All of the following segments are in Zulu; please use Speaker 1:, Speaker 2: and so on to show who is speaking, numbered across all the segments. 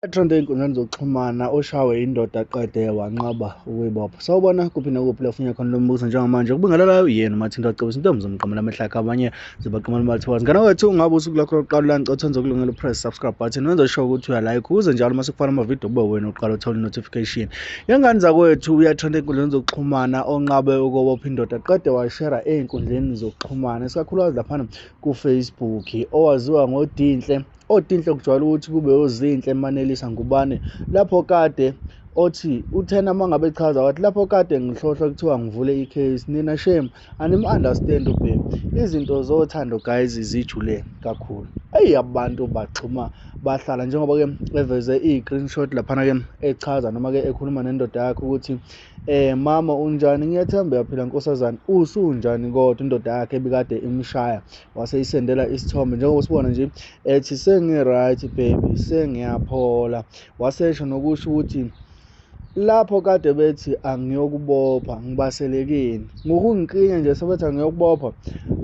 Speaker 1: Ethonto ey'nkundleni zokuxhumana ushawe indoda aqede wanqaba ukuyibopha. Sawubona kuphi nakuphi la ofunye khona lo mbuzo njengamanje. Kubingelela yena Mathinta Cebisa intombi zomqamela amehla akho abanye zibaqamela amathiwazi. Ngana wethu ungabe usuku lakho lokuqala la ngicela uthenze ukulungela press subscribe button wenze sure ukuthi uyalike ukuze njalo mase kufana amavidiyo kube wena uqala uthola notification. Yengane zakwethu uyathonta ey'nkundleni zokuxhumana onqabe ukubopha indoda aqede washera ey'nkundleni zokuxhumana isikakhulukazi laphana ku-Facebook owaziwa ngoDinhle. ODinhle kujwayele ukuthi kube ozinhle Manelisa Ngubane lapho kade othi uthena uma ngabe echaza wathi lapho kade ngihlohla kuthiwa ngivule i-case nina shame anim-understand babe izinto zothando guys zijule kakhulu. Abantu baxhuma bahlala njengoba-ke eveze i-screenshot laphana-ke echaza noma-ke ekhuluma nendoda yakhe ukuthi mama unjani, ngiyathemba uyaphila nkosazana, usunjani kodwa indoda yakhe ebikade imshaya waseyisendela isithombe njengoba sibona nje ethi sengi-right baby sengiyaphola. Wasesho nokusho ukuthi lapho kade bethi angiyokubopha ngibaselekeni ngokungiqinya nje sebethi angiyokubopha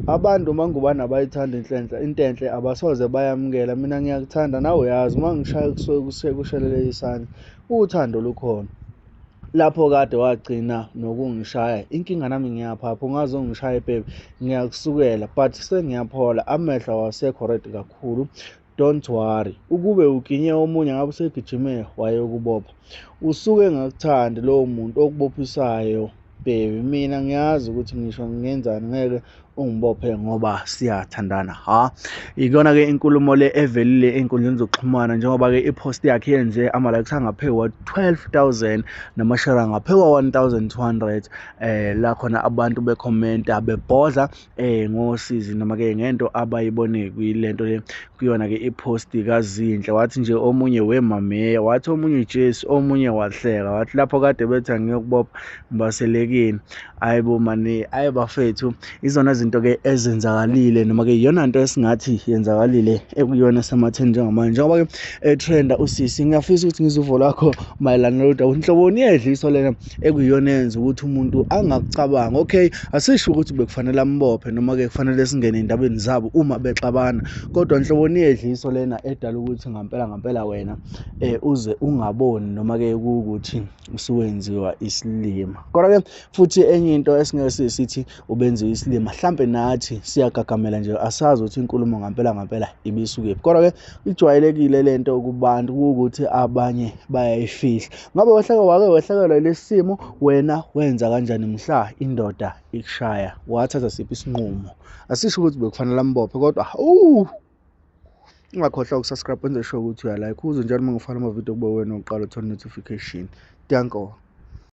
Speaker 1: abantu mangubani abayithanda into enhle abasoze bayamukela. Mina ngiyakuthanda nawe uyazi uma ngishaya kusuke kushelele isandla uthando lukhona. Lapho kade wagcina nokungishaya inkinga nami ngiyaphapha ungaze ungishaye babe ngiyakusukela but sengiyaphola amehlo awasekho red kakhulu. Don't worry ukube uginye omunye ngabe usegijime wayekubopha usuke ngakuthandi lowo muntu okubophisayo baby. Mina ngiyazi ukuthi ngisho ngenzani ngeke ungibophe ngoba siyathandana. Ikona-ke inkulumo le evelile ey'nkundleni zokuxhumana njengoba-ke i-post yakhe yenze ama-likes angaphewa 12,000 namashare angaphewa 1,200 la khona abantu bekhomenta bebhodla ngosizi noma-ke ngento abayibone kwilento le kuyona-ke i-post kaZinhle. Wathi nje omunye wemameya, wathi omunye ijesi, omunye wahleka, wathi lapho kade bethi angiyokubopha ngibaselekeni. Ayibo mani, ayi bafethu izona zinto-ke ezenzakalile noma-ke iyona nto esingathi yenzakalile ekuyona esematheni njengamanje njengoba-ke etrenda usisi. Ngiyafisa ukuthi ngizuvo lakho mayelana nalolu nhloboni yedliso lena ekuyiyona yenza ukuthi umuntu angakucabanga. Okay, asisho ukuthi bekufanele ambophe noma-ke kufanele singene endabeni zabo uma bexabana, kodwa nhloboni yedliso lena edala ukuthi ngampela wena uze ungaboni noma-ke kuwukuthi usuwenziwa isilima. Kodwa-ke futhi enye into esingeke sithi ubenziwe isilima mhlampe nathi siyagagamela nje asazi ukuthi inkulumo ngampela ibisukephi. Kodwa-ke ijwayelekile lento kubantu kuwukuthi abanye bayayifihla. Ngabe wehlekelwa lesi simo, wena wenza kanjani mhla indoda ikushaya? Wathatha siphi isinqumo? Asisho ukuthi bekufanele ambophe kodwa ungakhohlwa ukusubscribe wenze sure ukuthi uyalike ukuze njalo uma ngifaka amavidiyo kube wena uqala uthola notification. Danko.